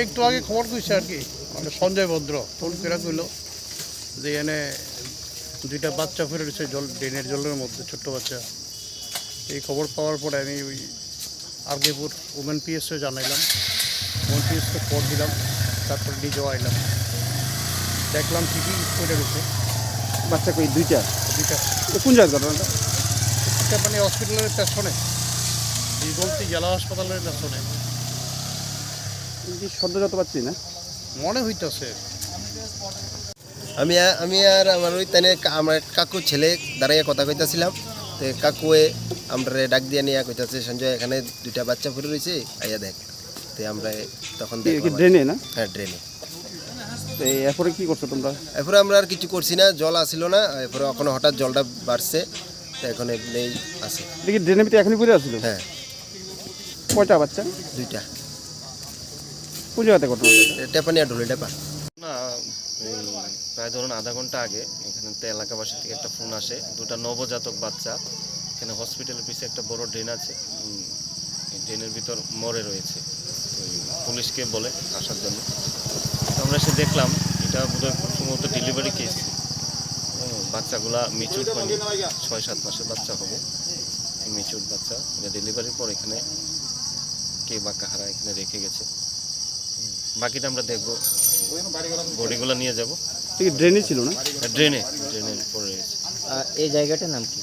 একটু আগে খবর কইছে আর কি, মানে সঞ্জয় ভদ্র ফোন করে কইল যে এনে দুইটা বাচ্চা ফেলে রয়েছে জল, ড্রেনের জলের মধ্যে, ছোট্ট বাচ্চা। এই খবর পাওয়ার পরে আমি ওই আরগেপুর ওমেন পিএসও জানাইলাম, ওমেন পিএসকে খবর দিলাম, তারপরে নিজেও আইলাম, দেখলাম ঠিকই করে রয়েছে বাচ্চা। কই দুইটা? দুইটা। কোন জায়গার ঘটনাটা? এটা মানে হসপিটালের পেছনে, বলছি জেলা হাসপাতালের পেছনে সদ্যজাত পাচ্ছি না মনে হইতেছে। আমি আর আমার ওই তানে আমার কাকু ছেলে দাঁড়াইয়া কথা কইতাছিলাম, তো কাকুয়ে আমরা ডাক দিয়ে নিয়ে কইতাছে সঞ্জয় এখানে দুইটা বাচ্চা পড়ে রয়েছে, আইয়া দেখ। তো আমরা তখন ড্রেনে না? হ্যাঁ, ড্রেনে। তো এরপরে কি করছো তোমরা? এরপরে আমরা আর কিছু করছি না, জল আসিল না, এরপরে এখন হঠাৎ জলটা বাড়ছে, তো এখন এমনিই আছে। দেখি ড্রেনের ভিতরে এখনই পড়ে আসছিল? হ্যাঁ। কয়টা বাচ্চা? দুইটা। কোন জায়গাতে ঘটনা? টেপানিয়া ঢুলি টেপা না, প্রায় ধরুন আধা ঘন্টা আগে এখানে এলাকাবাসী থেকে একটা ফোন আসে, দুটা নবজাতক বাচ্চা এখানে হসপিটালের পিছিয়ে একটা বড় ড্রেন আছে, এই ড্রেনের ভিতর মরে রয়েছে। ওই পুলিশকে বলে আসার জন্য, তো আমরা এসে দেখলাম এটা বোধহয় খুব সম্ভবত ডেলিভারি কেস। বাচ্চাগুলা মিচুর হয়নি, 6-7 মাসের বাচ্চা হবে, মিচুর বাচ্চা, এটা ডেলিভারির পর এখানে কে বা কাহারা এখানে রেখে গেছে। বাকিটা আমরা দেখবো, বডিগুলো নিয়ে যাবো। ঠিক ড্রেনে ছিল না? ড্রেনের পরে রয়েছে। এই জায়গাটার নাম কি?